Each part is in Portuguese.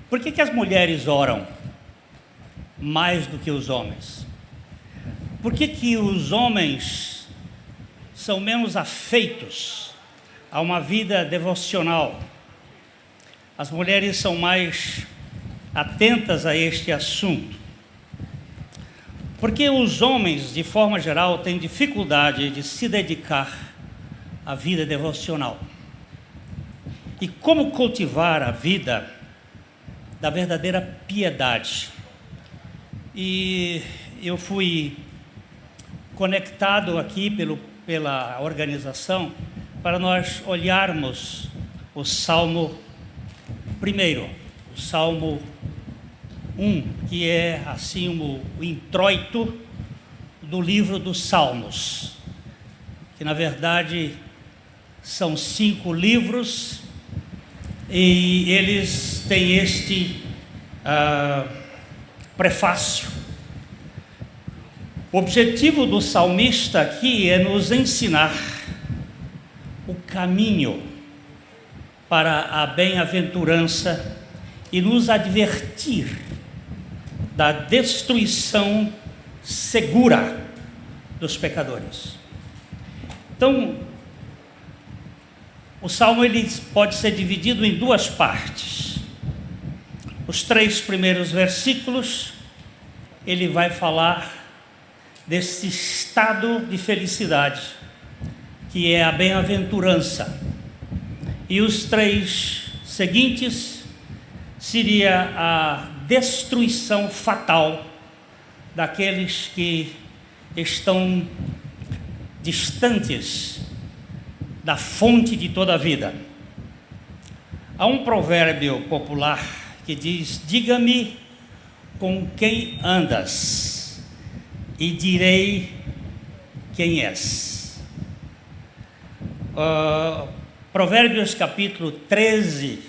Por que as mulheres oram mais do que os homens? Por que os homens são menos afeitos a uma vida devocional? As mulheres são mais atentas a este assunto. Porque os homens, de forma geral, têm dificuldade de se dedicar à vida devocional. E como cultivar a vida da verdadeira piedade? E eu fui conectado aqui pela organização para nós olharmos o Salmo primeiro, o Salmo 1, que é assim o introito do livro dos Salmos, que na verdade são 5 livros e eles têm este prefácio. O objetivo do salmista aqui é nos ensinar o caminho para a bem-aventurança e nos advertir da destruição segura dos pecadores. Então, o Salmo ele pode ser dividido em 2 partes. Os 3 primeiros versículos, ele vai falar desse estado de felicidade, que é a bem-aventurança. E os 3 seguintes seria a destruição fatal daqueles que estão distantes da fonte de toda a vida. Há um provérbio popular que diz: diga-me com quem andas e direi quem és. Provérbios capítulo 13,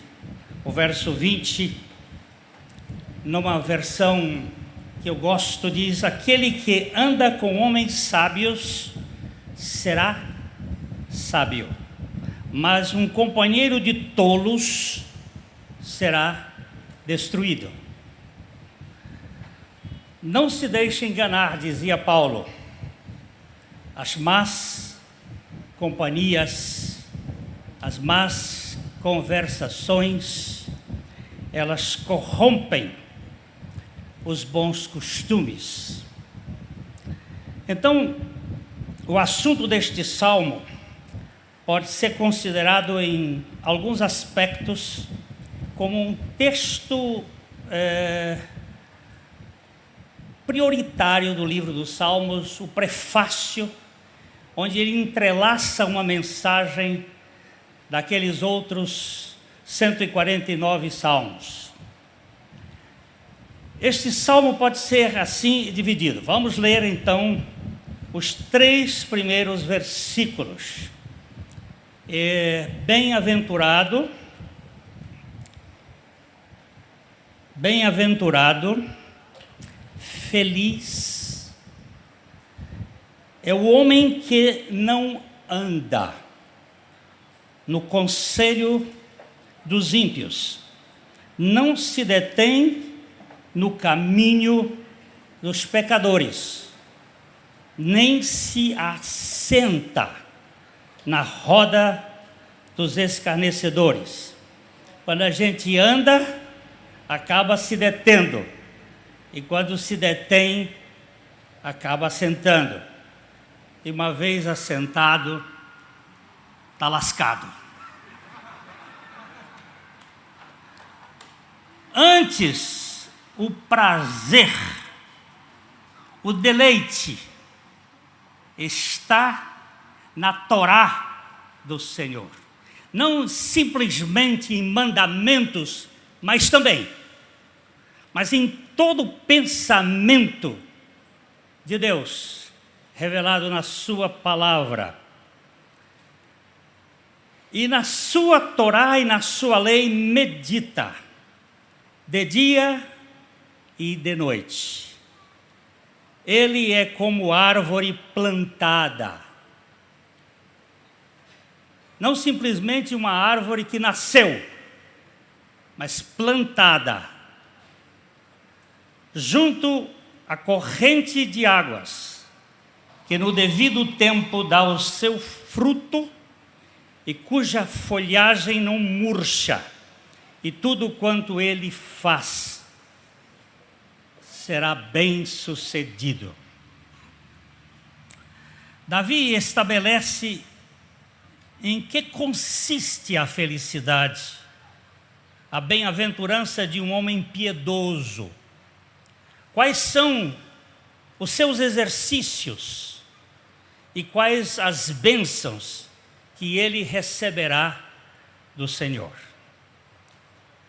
o verso 20, numa versão que eu gosto, diz: aquele que anda com homens sábios será sábio, mas um companheiro de tolos será destruído. Não se deixe enganar, dizia Paulo. As más companhias, as más conversações, elas corrompem os bons costumes. Então, o assunto deste salmo pode ser considerado em alguns aspectos como um texto prioritário do livro dos Salmos, o prefácio, onde ele entrelaça uma mensagem daqueles outros 149 salmos. Este salmo pode ser assim dividido. Vamos ler então os 3 primeiros versículos. Bem-aventurado, feliz é o homem que não anda no conselho dos ímpios, não se detém no caminho dos pecadores, nem se assenta na roda dos escarnecedores. Quando a gente anda, acaba se detendo, e quando se detém, acaba assentando. E uma vez assentado, está lascado. Antes, o prazer, o deleite, está na Torá do Senhor. Não simplesmente em mandamentos, mas também. Mas em todo o pensamento de Deus, revelado na sua palavra. E na sua Torá e na sua lei medita, de dia e de noite. Ele é como árvore plantada. Não simplesmente uma árvore que nasceu, mas plantada junto à corrente de águas, que no devido tempo dá o seu fruto e cuja folhagem não murcha, e tudo quanto ele faz será bem sucedido. Davi estabelece em que consiste a felicidade, a bem-aventurança de um homem piedoso. Quais são os seus exercícios e quais as bênçãos que ele receberá do Senhor.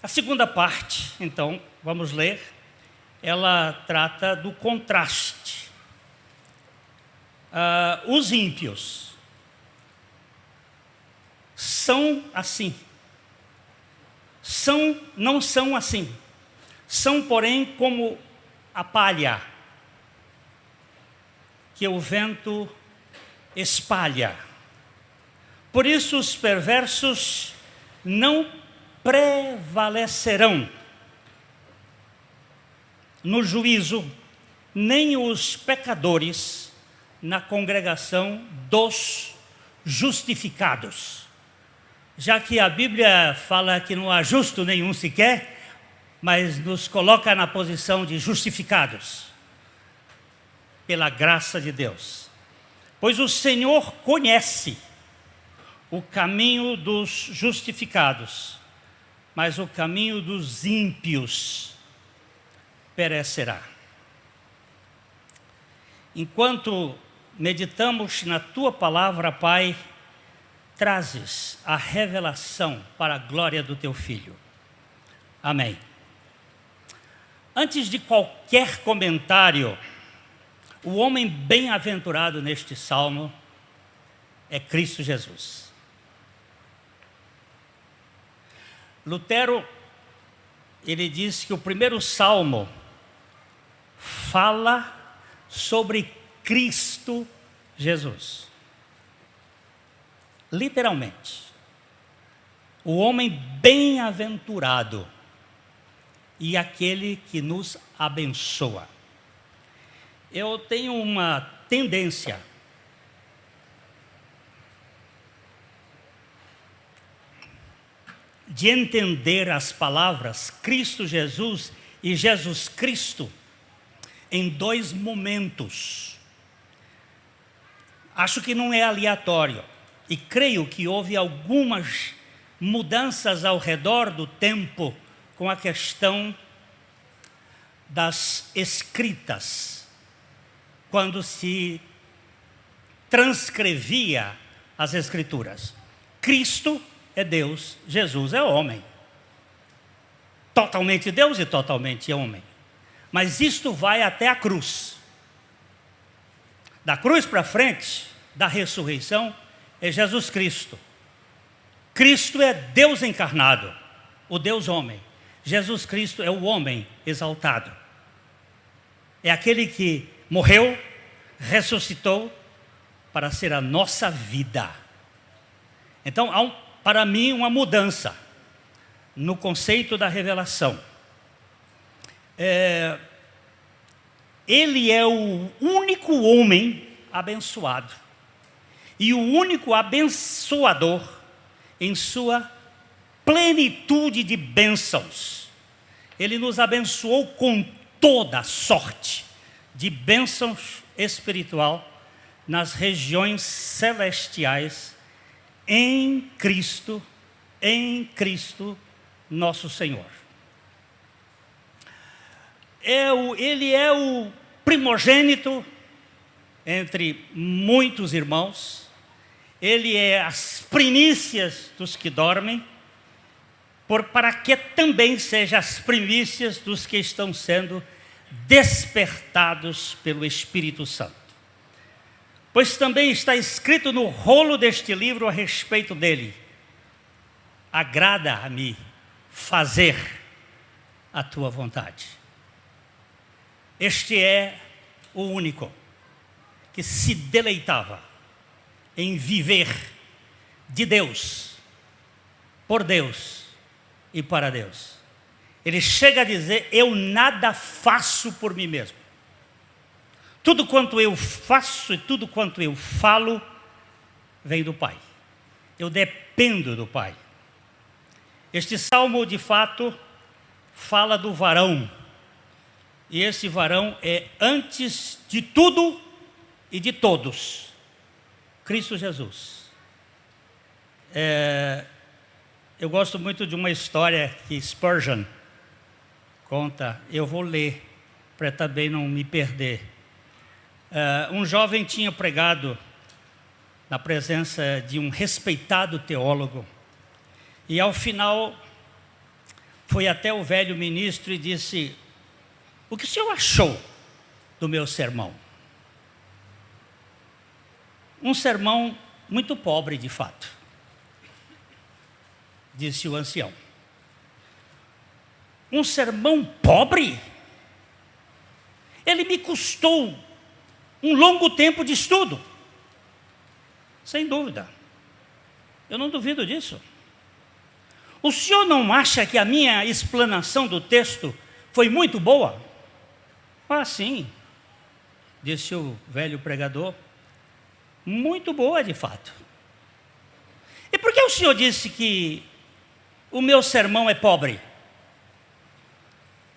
A segunda parte, então, vamos ler, ela trata do contraste. Os ímpios são assim. Não são assim. São, porém, como a palha que o vento espalha. Por isso os perversos não prevalecerão no juízo, nem os pecadores na congregação dos justificados. Já que a Bíblia fala que não há justo nenhum sequer, mas nos coloca na posição de justificados pela graça de Deus. Pois o Senhor conhece o caminho dos justificados, mas o caminho dos ímpios perecerá. Enquanto meditamos na Tua palavra, Pai, trazes a revelação para a glória do Teu Filho. Amém. Antes de qualquer comentário, o homem bem-aventurado neste salmo é Cristo Jesus. Lutero, ele diz que o primeiro salmo fala sobre Cristo Jesus. Literalmente. O homem bem-aventurado e aquele que nos abençoa. Eu tenho uma tendência de entender as palavras Cristo Jesus e Jesus Cristo em dois momentos. Acho que não é aleatório e creio que houve algumas mudanças ao redor do tempo com a questão das escritas, quando se transcrevia as escrituras. Cristo é Deus, Jesus é homem. Totalmente Deus e totalmente homem. Mas isto vai até a cruz. Da cruz para frente, da ressurreição, é Jesus Cristo. Cristo é Deus encarnado, o Deus homem. Jesus Cristo é o homem exaltado. É aquele que morreu, ressuscitou para ser a nossa vida. Então, há para mim uma mudança no conceito da revelação. Ele é o único homem abençoado e o único abençoador em sua plenitude de bênçãos. Ele nos abençoou com toda sorte de bênçãos espiritual nas regiões celestiais em Cristo nosso Senhor. Ele é o primogênito entre muitos irmãos. Ele é as primícias dos que dormem, para que também seja as primícias dos que estão sendo despertados pelo Espírito Santo. Pois também está escrito no rolo deste livro a respeito dele: agrada-me fazer a tua vontade. Este é o único que se deleitava em viver de Deus, por Deus e para Deus. Ele chega a dizer: eu nada faço por mim mesmo. Tudo quanto eu faço e tudo quanto eu falo vem do Pai. Eu dependo do Pai. Este salmo, de fato, fala do varão. E esse varão é antes de tudo e de todos. Cristo Jesus. Eu gosto muito de uma história que Spurgeon conta. Eu vou ler, para também não me perder. Um jovem tinha pregado na presença de um respeitado teólogo. E ao final, foi até o velho ministro e disse: o que o senhor achou do meu sermão? Um sermão muito pobre, de fato, disse o ancião. Um sermão pobre? Ele me custou um longo tempo de estudo. Sem dúvida. Eu não duvido disso. O senhor não acha que a minha explanação do texto foi muito boa? Ah, sim, disse o velho pregador. Muito boa, de fato. E por que o senhor disse que o meu sermão é pobre?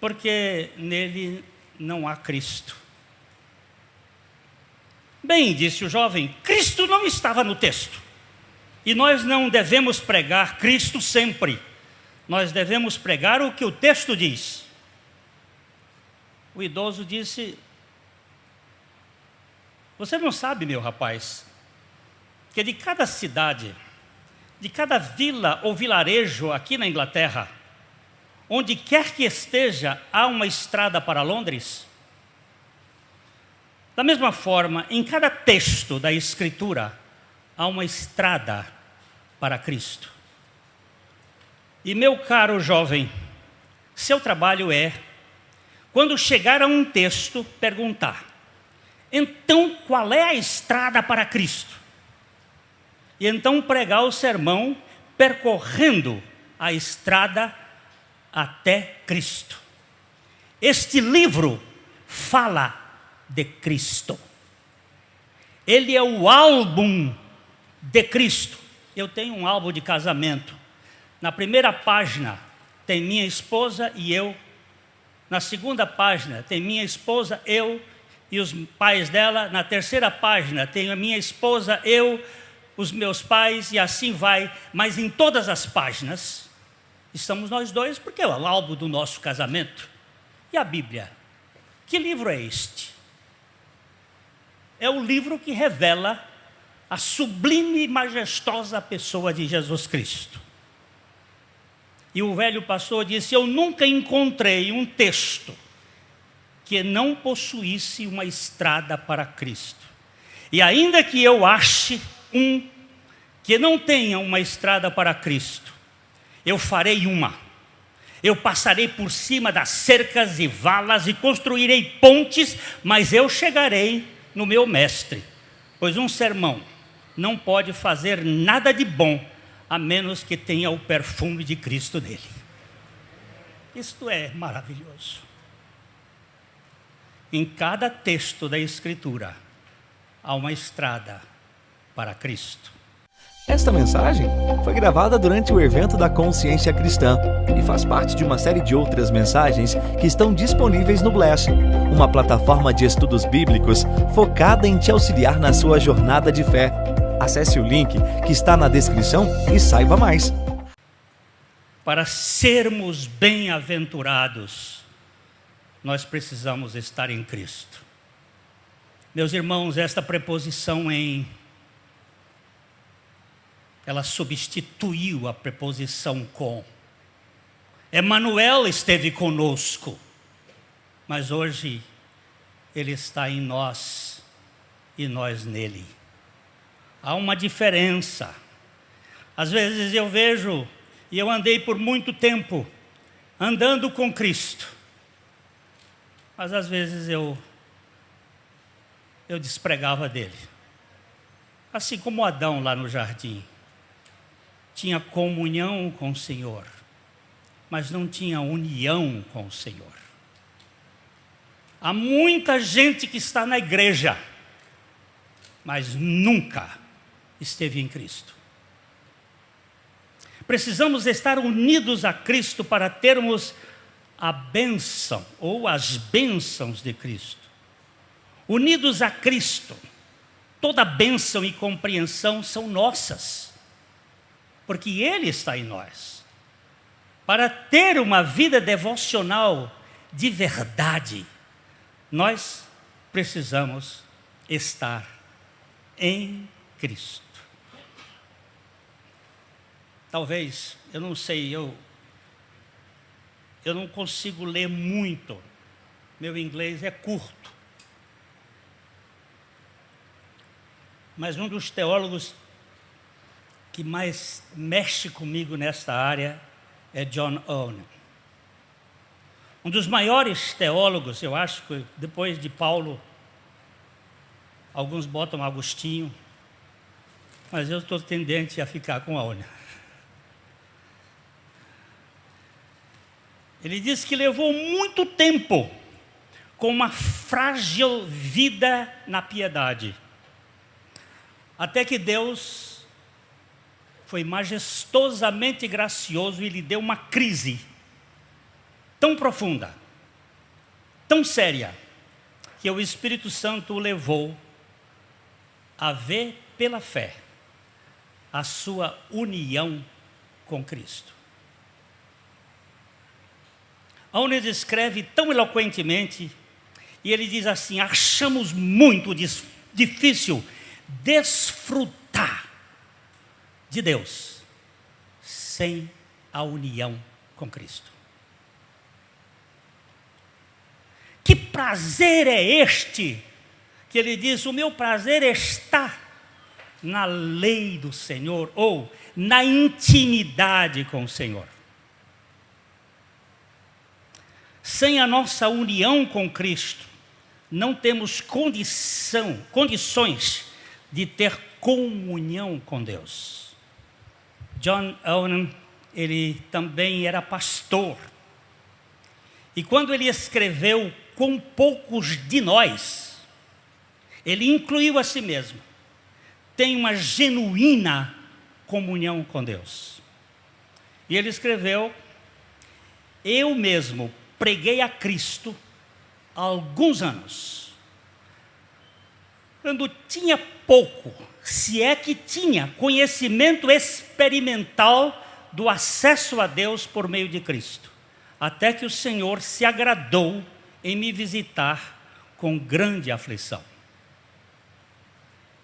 Porque nele não há Cristo. Bem, disse o jovem, Cristo não estava no texto. E nós não devemos pregar Cristo sempre. Nós devemos pregar o que o texto diz. O idoso disse: você não sabe, meu rapaz, que de cada cidade, de cada vila ou vilarejo aqui na Inglaterra, onde quer que esteja, há uma estrada para Londres? Da mesma forma, em cada texto da Escritura, há uma estrada para Cristo. E meu caro jovem, seu trabalho é, quando chegar a um texto, perguntar: então qual é a estrada para Cristo? E então pregar o sermão percorrendo a estrada até Cristo. Este livro fala de Cristo. Ele é o álbum de Cristo. Eu tenho um álbum de casamento. Na primeira página tem minha esposa e eu. Na segunda página tem minha esposa, eu e os pais dela. Na terceira página tem a minha esposa, eu, os meus pais, e assim vai. Mas em todas as páginas estamos nós dois, porque é o álbum do nosso casamento. E a Bíblia? Que livro é este? É o livro que revela a sublime e majestosa pessoa de Jesus Cristo. E o velho pastor disse: eu nunca encontrei um texto que não possuísse uma estrada para Cristo. E ainda que eu ache um que não tenha uma estrada para Cristo, eu farei uma. Eu passarei por cima das cercas e valas e construirei pontes, mas eu chegarei no meu mestre. Pois um sermão não pode fazer nada de bom a menos que tenha o perfume de Cristo nele. Isto é maravilhoso. Em cada texto da Escritura há uma estrada para Cristo. Esta mensagem foi gravada durante o evento da Consciência Cristã e faz parte de uma série de outras mensagens que estão disponíveis no Bless, uma plataforma de estudos bíblicos focada em te auxiliar na sua jornada de fé. Acesse o link que está na descrição e saiba mais. Para sermos bem-aventurados, nós precisamos estar em Cristo. Meus irmãos, esta preposição em, ela substituiu a preposição com. Emanuel esteve conosco, mas hoje Ele está em nós e nós nele. Há uma diferença. Às vezes eu vejo, e eu andei por muito tempo andando com Cristo, mas às vezes eu despregava dele. Assim como Adão lá no jardim tinha comunhão com o Senhor, mas não tinha união com o Senhor. Há muita gente que está na igreja, mas nunca esteve em Cristo. Precisamos estar unidos a Cristo para termos a bênção ou as bênçãos de Cristo. Unidos a Cristo, toda bênção e compreensão são nossas, porque Ele está em nós. Para ter uma vida devocional de verdade, nós precisamos estar em Cristo. Talvez, eu não sei, eu não consigo ler muito, meu inglês é curto. Mas um dos teólogos que mais mexe comigo nesta área é John Owen. Um dos maiores teólogos, eu acho que depois de Paulo, alguns botam Agostinho, mas eu estou tendente a ficar com Owen. Ele disse que levou muito tempo com uma frágil vida na piedade, até que Deus foi majestosamente gracioso e lhe deu uma crise tão profunda, tão séria, que o Espírito Santo o levou a ver pela fé a sua união com Cristo. Onde ele escreve tão eloquentemente, e ele diz assim: achamos muito difícil desfrutar de Deus sem a união com Cristo. Que prazer é este? Que ele diz: o meu prazer está na lei do Senhor, ou na intimidade com o Senhor. Sem a nossa união com Cristo, não temos condições de ter comunhão com Deus. John Owen, ele também era pastor. E quando ele escreveu Com Poucos de Nós, ele incluiu a si mesmo. Tem uma genuína comunhão com Deus. E ele escreveu: eu mesmo preguei a Cristo há alguns anos, quando tinha pouco, se é que tinha, conhecimento experimental do acesso a Deus por meio de Cristo, até que o Senhor se agradou em me visitar com grande aflição.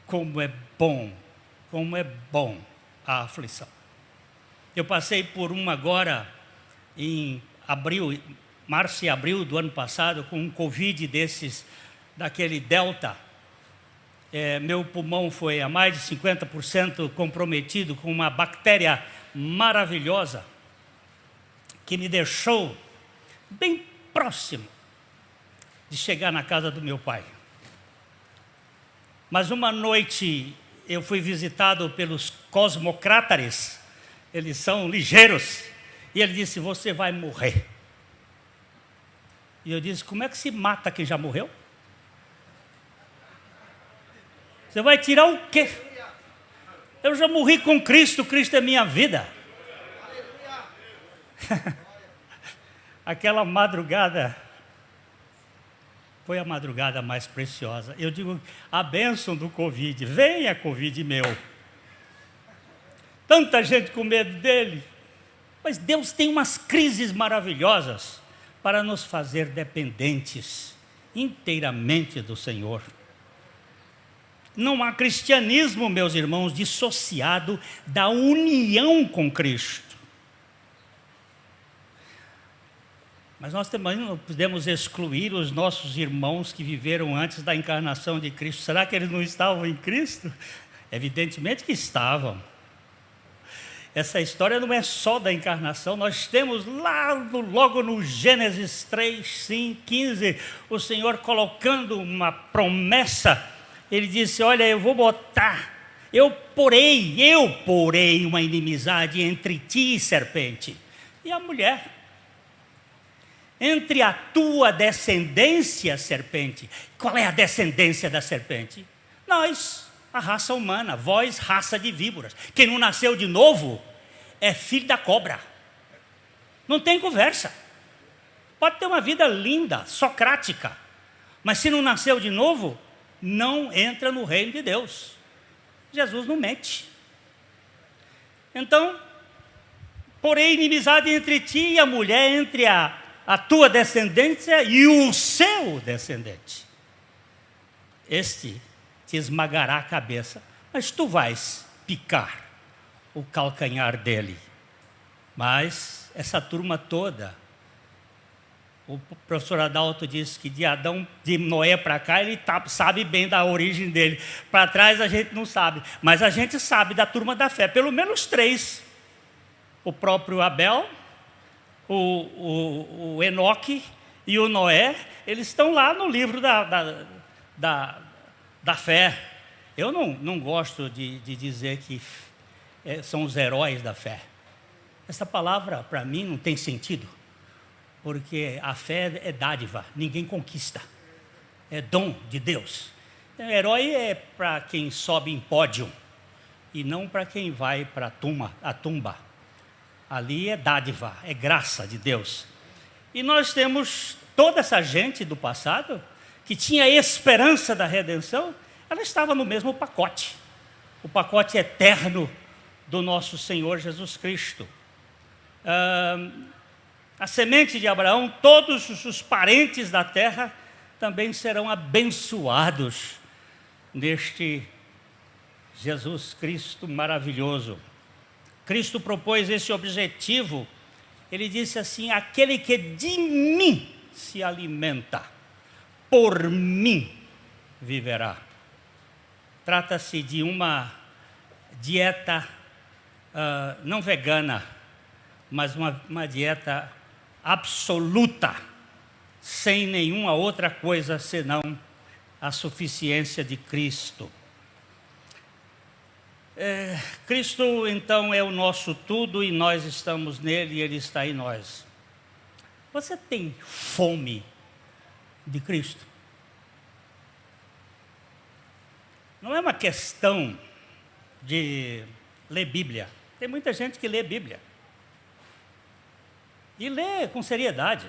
Como é bom a aflição. Eu passei por uma agora em março e abril do ano passado, com um Covid daquele Delta. Meu pulmão foi a mais de 50% comprometido com uma bactéria maravilhosa, que me deixou bem próximo de chegar na casa do meu pai. Mas uma noite eu fui visitado pelos cosmocrátares, eles são ligeiros, e ele disse: você vai morrer. E eu disse: como é que se mata quem já morreu? Você vai tirar o quê? Eu já morri com Cristo, Cristo é minha vida. Aquela madrugada foi a madrugada mais preciosa. Eu digo, a bênção do Covid. Venha, Covid meu. Tanta gente com medo dele. Mas Deus tem umas crises maravilhosas para nos fazer dependentes inteiramente do Senhor. Não há cristianismo, meus irmãos, dissociado da união com Cristo. Mas nós também não podemos excluir os nossos irmãos que viveram antes da encarnação de Cristo. Será que eles não estavam em Cristo? Evidentemente que estavam. Essa história não é só da encarnação. Nós temos logo no Gênesis 3, 5, 15, o Senhor colocando uma promessa. Ele disse: olha, eu porei uma inimizade entre ti e serpente. e a mulher. Entre a tua descendência, serpente. Qual é a descendência da serpente? Nós, a raça humana, vós, raça de víboras. Quem não nasceu de novo é filho da cobra. Não tem conversa. Pode ter uma vida linda, socrática, mas se não nasceu de novo, não entra no reino de Deus. Jesus não mente. Então, porém, inimizade entre ti e a mulher, entre a tua descendência e o seu descendente. Este te esmagará a cabeça, mas tu vais picar o calcanhar dele. Mas essa turma toda, o professor Adalto disse que de Noé para cá, ele sabe bem da origem dele. Para trás a gente não sabe, mas a gente sabe da turma da fé, pelo menos 3. O próprio Abel, o Enoque e o Noé, eles estão lá no livro da fé. Eu não gosto de dizer que são os heróis da fé. Essa palavra, para mim, não tem sentido, porque a fé é dádiva, ninguém conquista, é dom de Deus. Herói é para quem sobe em pódio, e não para quem vai para a tumba. Ali é dádiva, é graça de Deus. E nós temos toda essa gente do passado, que tinha esperança da redenção, ela estava no mesmo pacote. O pacote eterno do nosso Senhor Jesus Cristo. A semente de Abraão, todos os parentes da terra também serão abençoados neste Jesus Cristo maravilhoso. Cristo propôs esse objetivo. Ele disse assim: aquele que de mim se alimenta, por mim viverá. Trata-se de uma dieta não vegana, mas uma dieta absoluta, sem nenhuma outra coisa senão a suficiência de Cristo. Cristo, então, é o nosso tudo e nós estamos nele e ele está em nós. Você tem fome de Cristo? Não é uma questão de ler Bíblia. Tem muita gente que lê Bíblia. E lê com seriedade.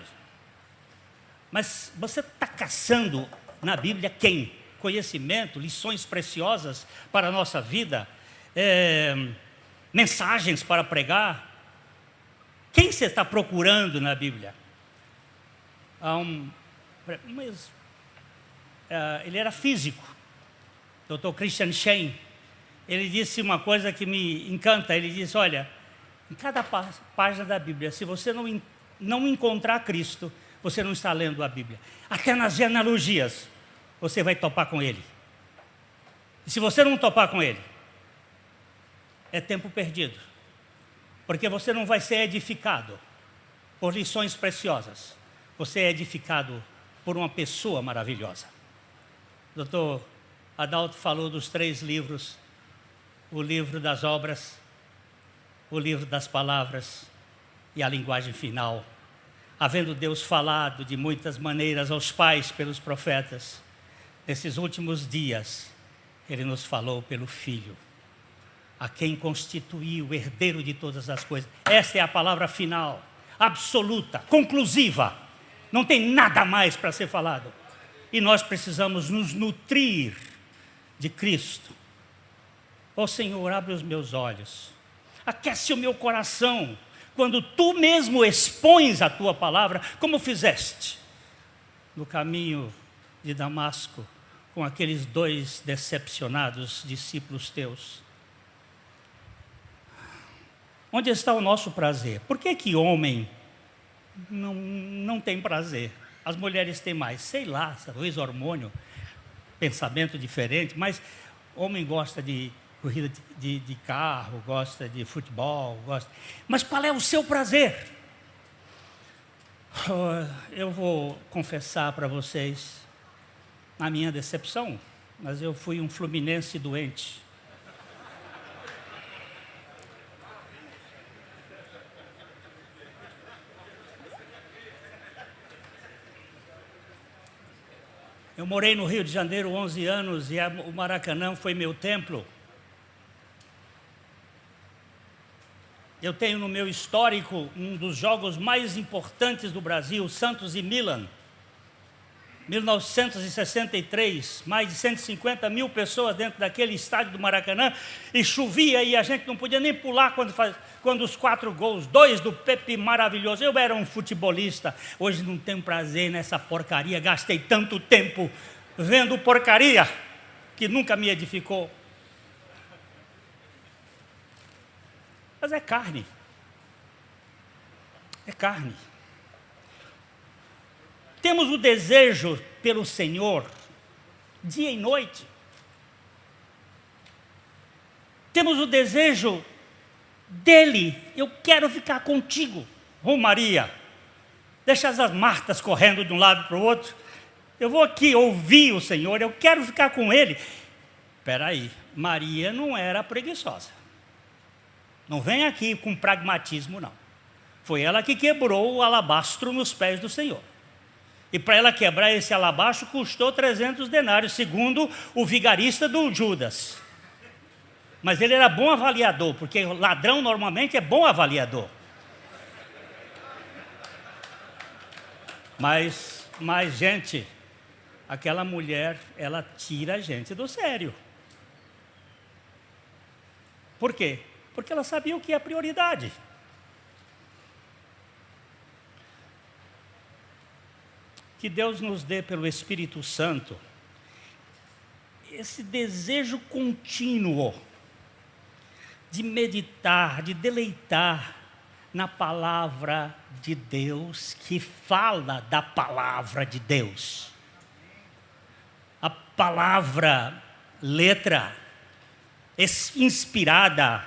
Mas você está caçando na Bíblia quem? Conhecimento, lições preciosas para a nossa vida, mensagens para pregar. Quem você está procurando na Bíblia? Ele era físico, Dr. Christian Shane. Ele disse uma coisa que me encanta. Ele disse: olha, em cada página da Bíblia, se você não encontrar Cristo, você não está lendo a Bíblia. Até nas genealogias, você vai topar com ele. E se você não topar com ele, é tempo perdido. Porque você não vai ser edificado por lições preciosas. Você é edificado por uma pessoa maravilhosa. O Dr. Adalto falou dos 3 livros: o livro das obras, o livro das palavras e a linguagem final. Havendo Deus falado de muitas maneiras aos pais pelos profetas, nesses últimos dias, Ele nos falou pelo Filho, a quem constituiu o herdeiro de todas as coisas. Esta é a palavra final, absoluta, conclusiva. Não tem nada mais para ser falado. E nós precisamos nos nutrir de Cristo. Ó Senhor, abre os meus olhos, aquece o meu coração, quando Tu mesmo expões a Tua palavra, como fizeste no caminho de Damasco, com aqueles 2 decepcionados discípulos Teus. Onde está o nosso prazer? Por que homem não tem prazer? As mulheres têm mais, sei lá, talvez hormônio, pensamento diferente, mas homem gosta de corrida de carro, gosta de futebol, gosta. Mas qual é o seu prazer? Eu vou confessar para vocês a minha decepção, mas eu fui um fluminense doente. Eu morei no Rio de Janeiro 11 anos e o Maracanã foi meu templo. Eu tenho no meu histórico um dos jogos mais importantes do Brasil, Santos e Milan. 1963, mais de 150 mil pessoas dentro daquele estádio do Maracanã, e chovia e a gente não podia nem pular quando os 4 gols, 2 do Pepe maravilhoso. Eu era um futebolista, hoje não tenho prazer nessa porcaria, gastei tanto tempo vendo porcaria que nunca me edificou. Mas é carne. É carne. Temos o desejo pelo Senhor, dia e noite. Temos o desejo dele. Eu quero ficar contigo. Oh Maria, deixa as Martas correndo de um lado para o outro. Eu vou aqui ouvir o Senhor, eu quero ficar com ele. Espera aí, Maria não era preguiçosa. Não vem aqui com pragmatismo, não. Foi ela que quebrou o alabastro nos pés do Senhor. E para ela quebrar esse alabastro custou 300 denários, segundo o vigarista do Judas. Mas ele era bom avaliador, porque ladrão normalmente é bom avaliador. Mas gente, aquela mulher, ela tira a gente do sério. Por quê? Porque ela sabia o que é prioridade. Que Deus nos dê pelo Espírito Santo esse desejo contínuo de meditar, de deleitar na palavra de Deus, que fala da palavra de Deus. A palavra, letra, inspirada,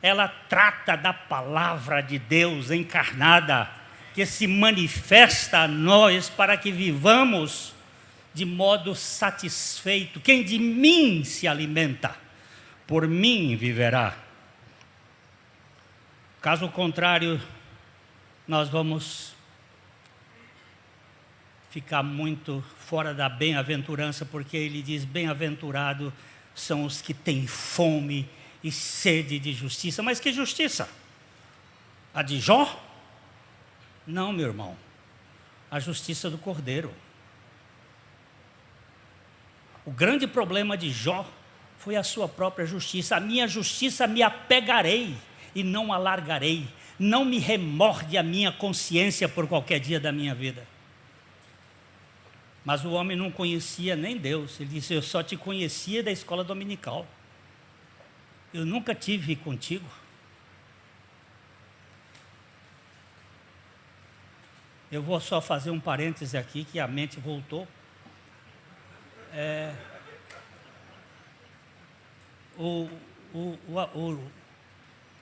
ela trata da palavra de Deus encarnada, que se manifesta a nós para que vivamos de modo satisfeito. Quem de mim se alimenta, por mim viverá. Caso contrário, nós vamos ficar muito fora da bem-aventurança, porque ele diz: bem-aventurado são os que têm fome e sede de justiça. Mas que justiça? A de Jó? Não, meu irmão, a justiça do Cordeiro. O grande problema de Jó foi a sua própria justiça. A minha justiça me apegarei e não alargarei. Não me remorde a minha consciência por qualquer dia da minha vida. Mas o homem não conhecia nem Deus. Ele disse: eu só te conhecia da escola dominical. Eu nunca tive contigo. Eu vou só fazer um parêntese aqui, que a mente voltou.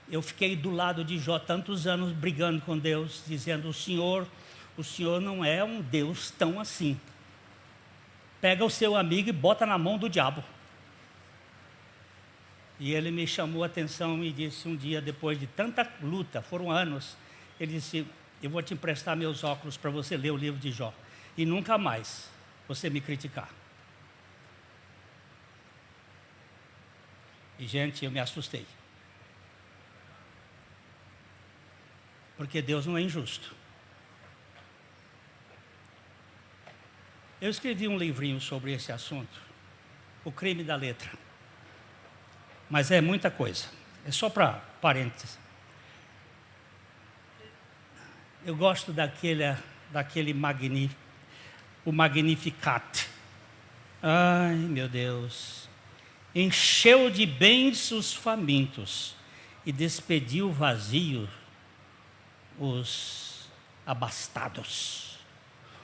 Eu fiquei do lado de Jó tantos anos brigando com Deus, dizendo: o Senhor não é um Deus tão assim. Pega o seu amigo e bota na mão do diabo. E ele me chamou a atenção e disse um dia, depois de tanta luta, foram anos, ele disse: eu vou te emprestar meus óculos para você ler o livro de Jó, e nunca mais você me criticar. E gente, eu me assustei. Porque Deus não é injusto. Eu escrevi um livrinho sobre esse assunto, O Crime da Letra. Mas é muita coisa, é só para parênteses. Eu gosto daquele o Magnificat. Ai, meu Deus. Encheu de bens os famintos e despediu vazio os abastados,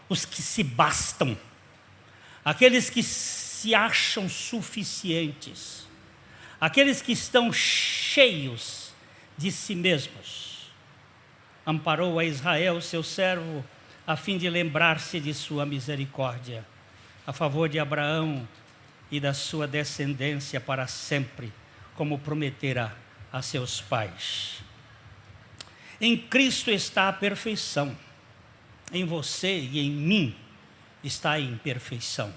os que se bastam, aqueles que se acham suficientes, aqueles que estão cheios de si mesmos. Amparou a Israel, seu servo, a fim de lembrar-se de sua misericórdia, a favor de Abraão e da sua descendência para sempre, como prometera a seus pais. Em Cristo está a perfeição, em você e em mim, está em perfeição.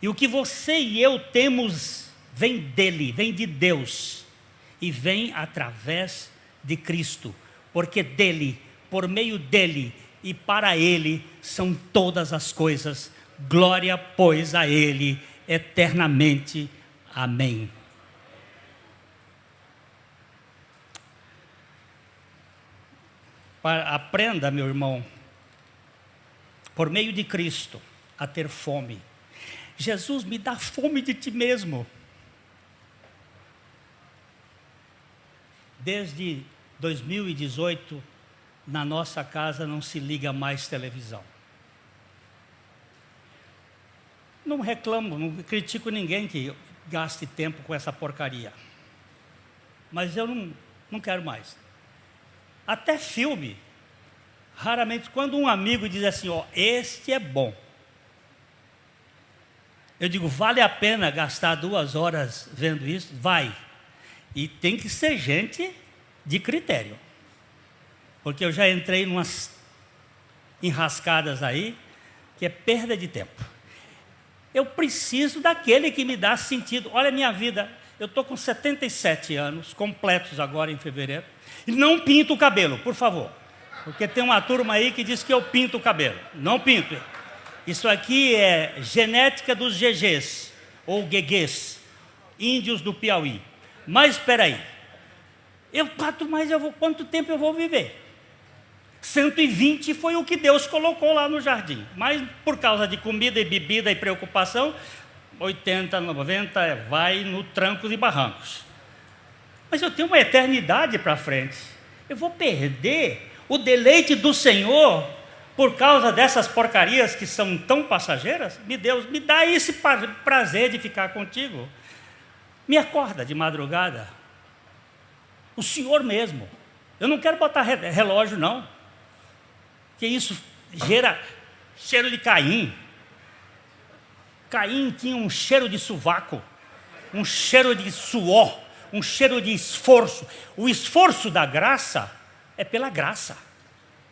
E o que você e eu temos vem dele, vem de Deus, e vem através de Cristo, porque dele, por meio dele e para ele são todas as coisas. Glória, pois, a ele eternamente. Amém. Aprenda, meu irmão, por meio de Cristo, a ter fome. Jesus, me dá fome de ti mesmo. Desde 2018, na nossa casa não se liga mais televisão. Não reclamo, não critico ninguém que gaste tempo com essa porcaria. Mas eu não quero mais. Até filme. Raramente, quando um amigo diz assim, ó, este é bom. Eu digo, vale a pena gastar 2 horas vendo isso? Vai. E tem que ser gente de critério. Porque eu já entrei em umas enrascadas aí, que é perda de tempo. Eu preciso daquele que me dá sentido. Olha a minha vida, eu estou com 77 anos, completos agora em fevereiro, e não pinto o cabelo, por favor. Porque tem uma turma aí que diz que eu pinto o cabelo. Não pinto. Isso aqui é genética dos GGs, ou gueguês, índios do Piauí. Mas espera aí, quanto tempo eu vou viver? 120 foi o que Deus colocou lá no jardim. Mas por causa de comida e bebida e preocupação, 80, 90 vai no trancos e barrancos. Mas eu tenho uma eternidade para frente. Eu vou perder o deleite do Senhor por causa dessas porcarias que são tão passageiras? Deus, me dá esse prazer de ficar contigo. Me acorda de madrugada. O Senhor mesmo. Eu não quero botar relógio, não. Que isso gera cheiro de Caim. Caim tinha um cheiro de sovaco, um cheiro de suor, um cheiro de esforço. O esforço da graça é pela graça.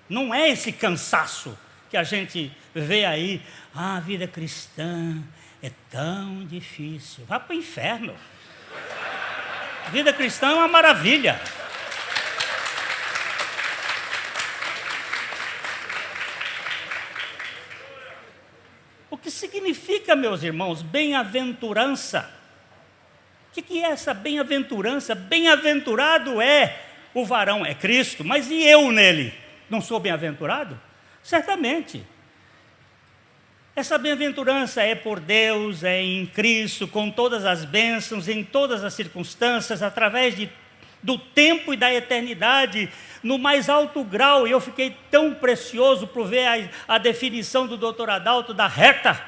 Não é esse cansaço que a gente vê aí. Ah, a vida cristã é tão difícil. Vá para o inferno. A vida cristã é uma maravilha. O que significa, meus irmãos, bem-aventurança? O que é essa bem-aventurança? Bem-aventurado é o varão, é Cristo, mas e eu nele? Não sou bem-aventurado? Certamente. Essa bem-aventurança é por Deus, é em Cristo, com todas as bênçãos, em todas as circunstâncias, através do tempo e da eternidade, no mais alto grau. E eu fiquei tão precioso por ver a definição do Dr. Adalto da reta.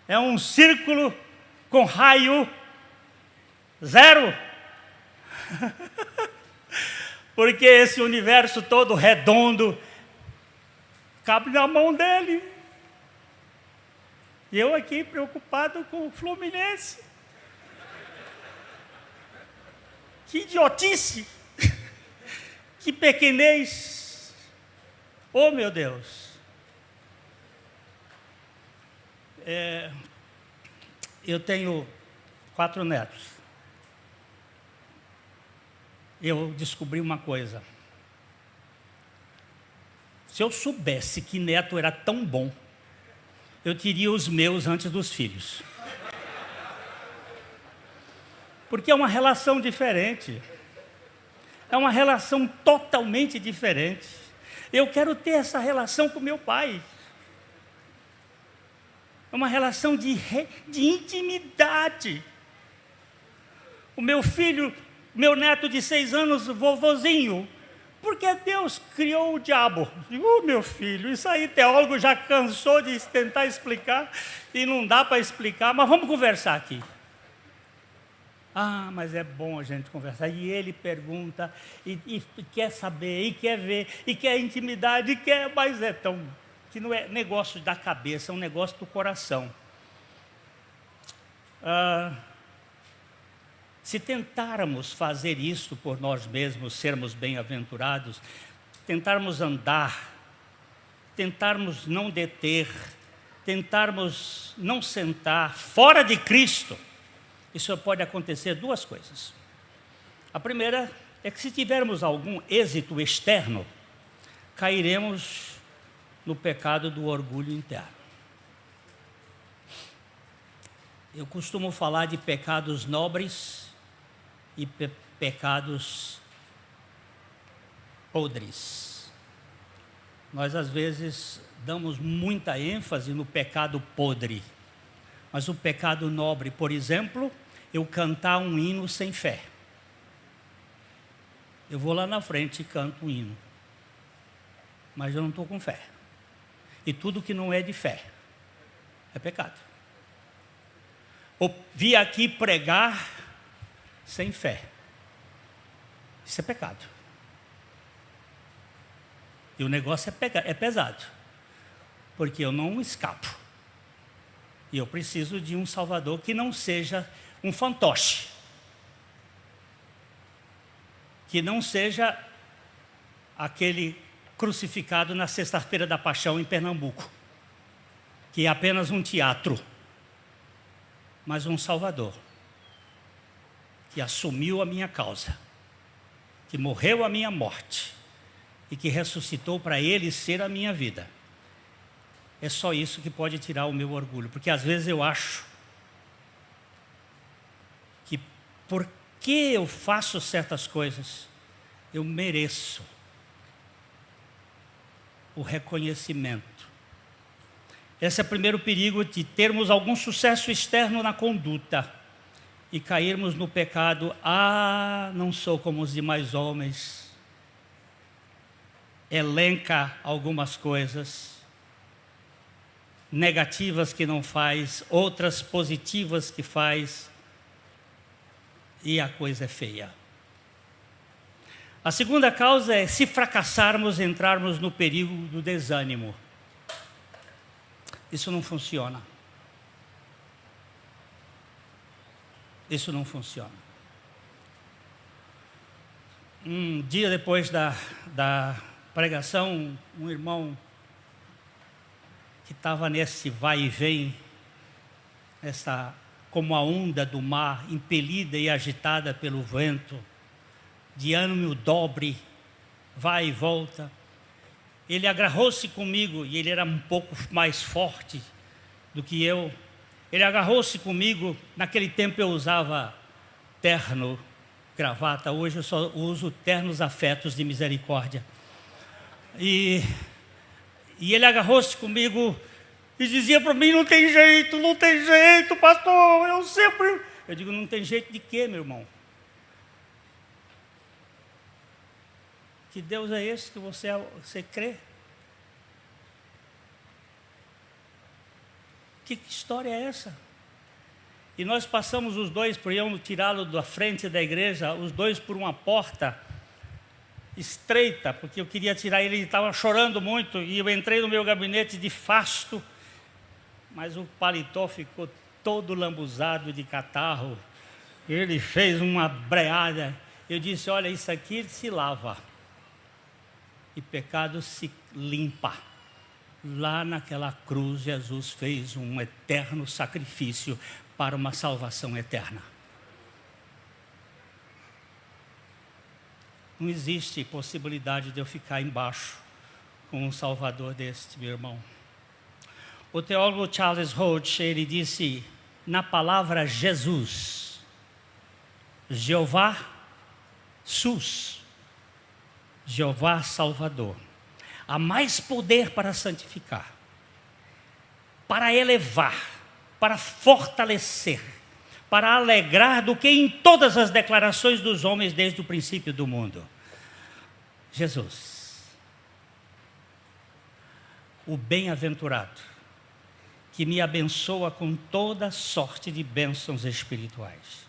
É um círculo com raio zero. Porque esse universo todo redondo cabe na mão dele. E eu aqui preocupado com o Fluminense. Que idiotice! Que pequenez! Oh, meu Deus! Eu tenho 4 netos. Eu descobri uma coisa. Se eu soubesse que neto era tão bom, eu teria os meus antes dos filhos. Porque é uma relação diferente. É uma relação totalmente diferente. Eu quero ter essa relação com meu pai. É uma relação de intimidade. O meu filho, meu neto de 6 anos, vovozinho, porque Deus criou o diabo. Digo, meu filho, isso aí teólogo já cansou de tentar explicar e não dá para explicar, mas vamos conversar aqui. Ah, mas é bom a gente conversar. E ele pergunta, e quer saber, e quer ver, e quer intimidade, mas é tão... que não é negócio da cabeça, é um negócio do coração. Se tentarmos fazer isso por nós mesmos, sermos bem-aventurados, tentarmos andar tentarmos não deter, tentarmos não sentar fora de Cristo, isso pode acontecer duas coisas. A primeira é que se tivermos algum êxito externo, cairemos no pecado do orgulho interno. Eu costumo falar de pecados nobres e pecados podres. Nós, às vezes, damos muita ênfase no pecado podre, mas o pecado nobre, por exemplo, eu cantar um hino sem fé. Eu vou lá na frente e canto um hino, mas eu não estou com fé. E tudo que não é de fé é pecado. Ou vir aqui pregar sem fé, isso é pecado. E o negócio é pesado, porque eu não escapo. E eu preciso de um Salvador que não seja um fantoche, que não seja aquele crucificado na Sexta-feira da Paixão em Pernambuco, que é apenas um teatro, mas um Salvador, que assumiu a minha causa, que morreu a minha morte e que ressuscitou para Ele ser a minha vida. É só isso que pode tirar o meu orgulho, porque às vezes eu acho que porque eu faço certas coisas, eu mereço o reconhecimento. Esse é o primeiro perigo de termos algum sucesso externo na conduta e cairmos no pecado. Não sou como os demais homens. Elenca algumas coisas negativas que não faz, outras positivas que faz, e a coisa é feia. A segunda causa é, se fracassarmos, entrarmos no perigo do desânimo. Isso não funciona. Isso não funciona. Um dia depois da pregação, um irmão que estava nesse vai e vem, como a onda do mar, impelida e agitada pelo vento, de ânimo dobre, vai e volta. Ele agarrou-se comigo, e ele era um pouco mais forte do que eu. Ele agarrou-se comigo. Naquele tempo eu usava terno, gravata. Hoje eu só uso ternos afetos de misericórdia. E ele agarrou-se comigo e dizia para mim: não tem jeito, pastor, eu sempre... Eu digo: não tem jeito de quê, meu irmão? Que Deus é esse que você crê? Que história é essa? E nós passamos os dois, por eu tirá-lo da frente da igreja, os dois por uma porta estreita, porque eu queria tirar ele estava chorando muito, e eu entrei no meu gabinete de fasto, mas o paletó ficou todo lambuzado de catarro, ele fez uma breada. Eu disse: olha, isso aqui se lava, e pecado se limpa. Lá naquela cruz, Jesus fez um eterno sacrifício para uma salvação eterna. Não existe possibilidade de eu ficar embaixo com um Salvador deste, meu irmão. O teólogo Charles Hodge, ele disse, na palavra Jesus, Jeová Sus, Jeová Salvador, há mais poder para santificar, para elevar, para fortalecer, para alegrar do que em todas as declarações dos homens desde o princípio do mundo. Jesus, o bem-aventurado, que me abençoa com toda sorte de bênçãos espirituais.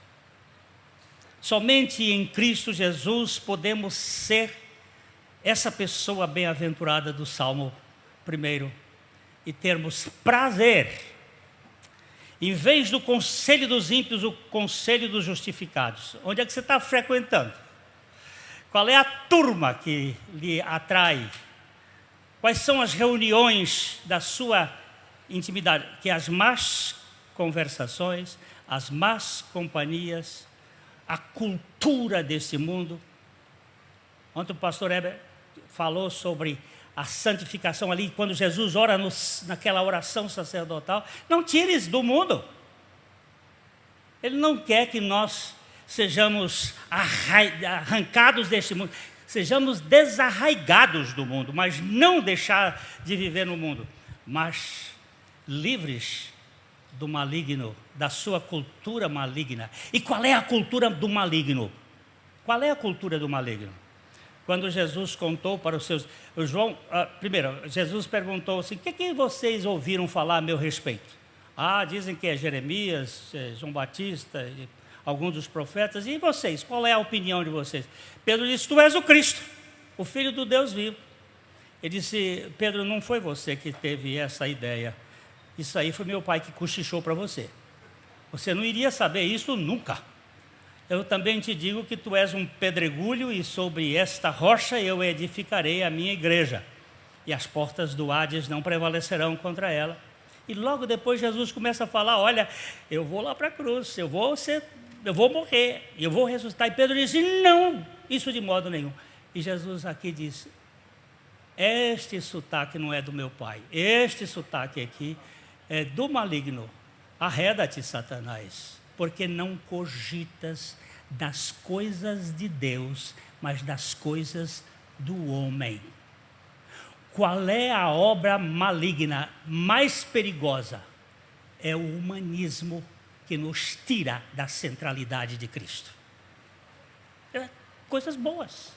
Somente em Cristo Jesus podemos ser essa pessoa bem-aventurada do Salmo 1 e termos prazer, em vez do conselho dos ímpios, o conselho dos justificados. Onde é que você está frequentando? Qual é a turma que lhe atrai? Quais são as reuniões da sua intimidade? Que as más conversações, as más companhias, a cultura desse mundo. Ontem o pastor Heber falou sobre a santificação ali, quando Jesus ora naquela oração sacerdotal. Não tires do mundo. Ele não quer que nós sejamos arrancados deste mundo, sejamos desarraigados do mundo, mas não deixar de viver no mundo, mas livres do maligno, da sua cultura maligna. E qual é a cultura do maligno? Qual é a cultura do maligno? Quando Jesus contou para os seus... primeiro, Jesus perguntou assim, o que vocês ouviram falar a meu respeito? Dizem que é Jeremias, João Batista, alguns dos profetas. E vocês, qual é a opinião de vocês? Pedro disse, tu és o Cristo, o Filho do Deus vivo. Ele disse, Pedro, não foi você que teve essa ideia. Isso aí foi meu pai que cochichou para você. Você não iria saber isso nunca. Eu também te digo que tu és um pedregulho e sobre esta rocha eu edificarei a minha igreja. E as portas do Hades não prevalecerão contra ela. E logo depois Jesus começa a falar, olha, eu vou lá para a cruz, eu vou morrer, eu vou ressuscitar. E Pedro disse, não, isso de modo nenhum. E Jesus aqui disse, este sotaque não é do meu pai, este sotaque aqui é do maligno. Arreda-te, Satanás, porque não cogitas das coisas de Deus, mas das coisas do homem. Qual é a obra maligna mais perigosa? É o humanismo que nos tira da centralidade de Cristo. Coisas boas.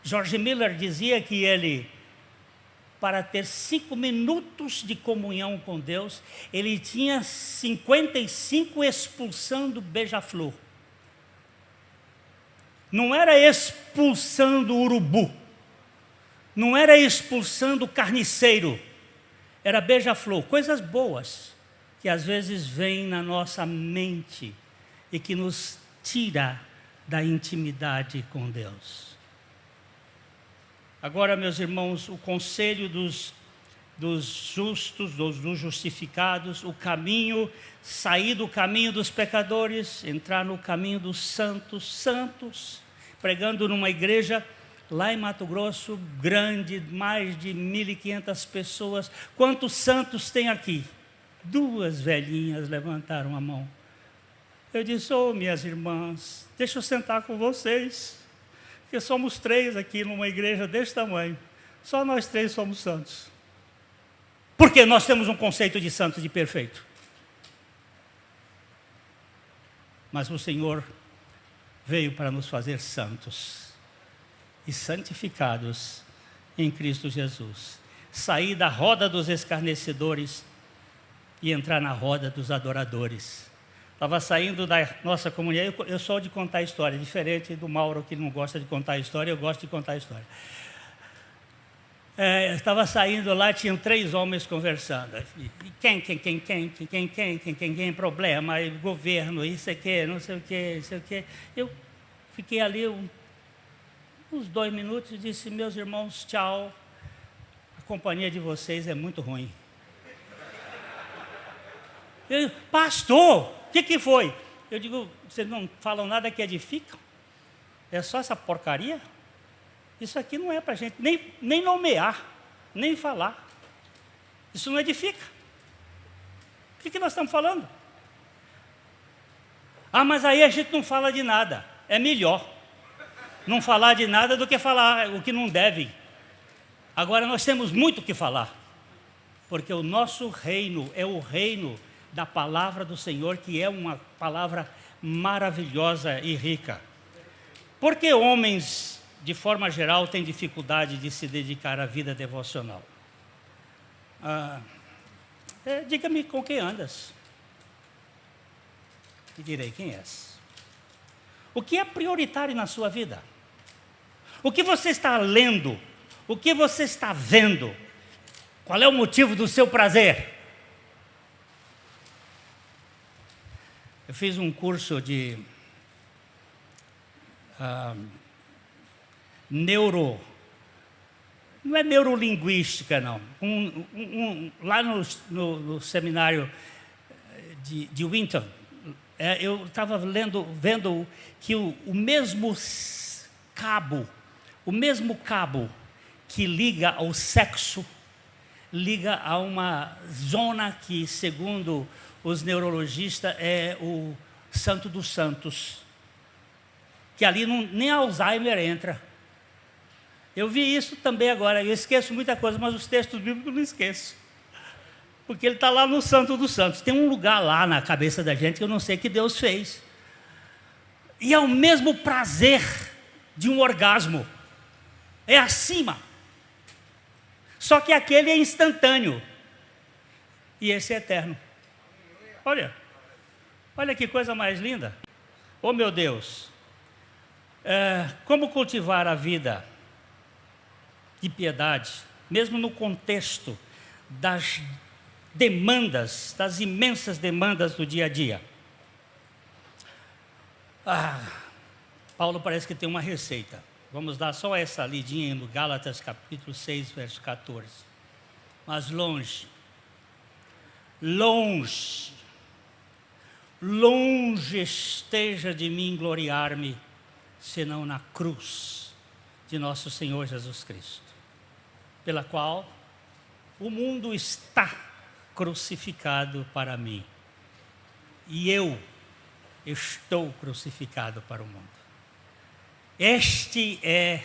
George Miller dizia que ele, para ter 5 minutos de comunhão com Deus, ele tinha 55 expulsando beija-flor. Não era expulsando urubu, não era expulsando carniceiro, era beija-flor, coisas boas que às vezes vêm na nossa mente e que nos tira da intimidade com Deus. Agora, meus irmãos, o conselho dos justos, dos justificados, o caminho, sair do caminho dos pecadores, entrar no caminho dos santos, pregando numa igreja lá em Mato Grosso, grande, mais de 1.500 pessoas. Quantos santos tem aqui? 2 velhinhas levantaram a mão. Eu disse, minhas irmãs, deixa eu sentar com vocês, porque somos 3 aqui numa igreja desse tamanho. Só nós 3 somos santos. Porque nós temos um conceito de santo e de perfeito. Mas o Senhor veio para nos fazer santos e santificados em Cristo Jesus. Sair da roda dos escarnecedores e entrar na roda dos adoradores. Estava saindo da nossa comunidade, eu sou de contar história, diferente do Mauro que não gosta de contar história, eu gosto de contar história. Estava saindo lá, tinham 3 homens conversando. Quem, problema, governo, isso aqui, não sei o que. Eu fiquei ali uns 2 minutos e disse, meus irmãos, tchau, a companhia de vocês é muito ruim. Eu, pastor, o que foi? Eu digo, vocês não falam nada que edificam? É só essa porcaria? Isso aqui não é para a gente nem nomear, nem falar. Isso não edifica. O que nós estamos falando? Mas aí a gente não fala de nada. É melhor não falar de nada do que falar o que não deve. Agora nós temos muito o que falar, porque o nosso reino é o reino da palavra do Senhor, que é uma palavra maravilhosa e rica. Por que homens, de forma geral, têm dificuldade de se dedicar à vida devocional? Diga-me com quem andas, e direi quem és. O que é prioritário na sua vida? O que você está lendo? O que você está vendo? Qual é o motivo do seu prazer? Eu fiz um curso de Não é neurolinguística, não. Lá no seminário de Winton, eu estava vendo que o mesmo cabo que liga ao sexo, liga a uma zona que, segundo os neurologistas, é o Santo dos Santos, que ali nem Alzheimer entra. Eu vi isso também agora, eu esqueço muita coisa, mas os textos bíblicos eu não esqueço. Porque ele está lá no Santo dos Santos. Tem um lugar lá na cabeça da gente que eu não sei que Deus fez. E é o mesmo prazer de um orgasmo. É acima. Só que aquele é instantâneo. E esse é eterno. Olha que coisa mais linda. Oh, meu Deus. Como cultivar a vida de piedade, mesmo no contexto das demandas, das imensas demandas do dia a dia. Paulo parece que tem uma receita. Vamos dar só essa lidinha no Gálatas capítulo 6, verso 14. Mas longe esteja de mim gloriar-me, senão na cruz de nosso Senhor Jesus Cristo, pela qual o mundo está crucificado para mim, e eu estou crucificado para o mundo. Este é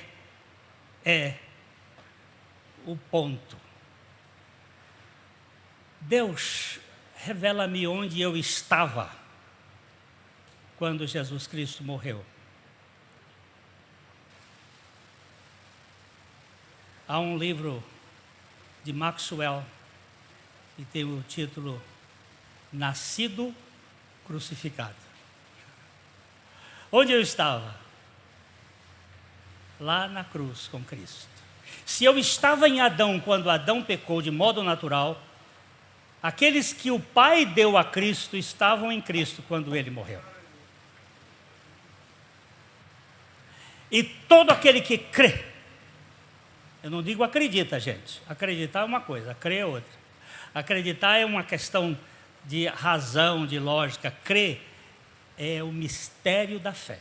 o ponto. Deus revela-me onde eu estava quando Jesus Cristo morreu. Há um livro de Maxwell que tem o título Nascido Crucificado. Onde eu estava? Lá na cruz com Cristo. Se eu estava em Adão quando Adão pecou de modo natural, aqueles que o Pai deu a Cristo estavam em Cristo quando ele morreu. E todo aquele que crê, eu não digo acredita, gente. Acreditar é uma coisa, crer é outra. Acreditar é uma questão de razão, de lógica. Crer é o mistério da fé.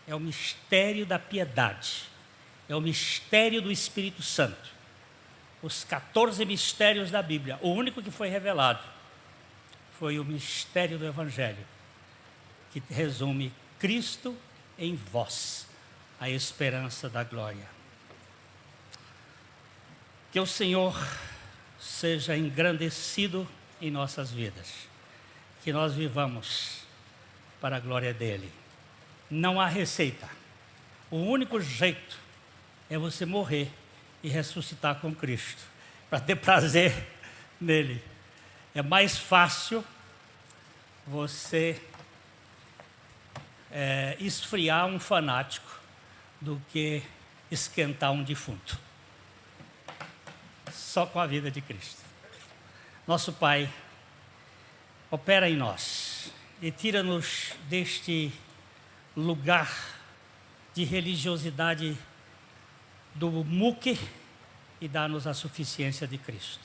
É o mistério da piedade. É o mistério do Espírito Santo. Os 14 mistérios da Bíblia. O único que foi revelado foi o mistério do Evangelho, que resume Cristo em vós, a esperança da glória. Que o Senhor seja engrandecido em nossas vidas. Que nós vivamos para a glória dEle. Não há receita. O único jeito é você morrer e ressuscitar com Cristo, para ter prazer nele. É mais fácil você esfriar um fanático do que esquentar um defunto. Só com a vida de Cristo. Nosso Pai, opera em nós e tira-nos deste lugar de religiosidade do muque e dá-nos a suficiência de Cristo,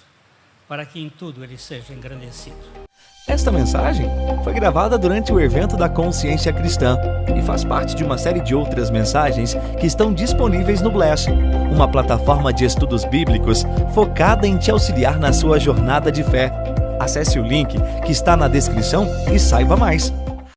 para que em tudo Ele seja engrandecido. Esta mensagem foi gravada durante o evento da Consciência Cristã e faz parte de uma série de outras mensagens que estão disponíveis no Bless, uma plataforma de estudos bíblicos focada em te auxiliar na sua jornada de fé. Acesse o link que está na descrição e saiba mais.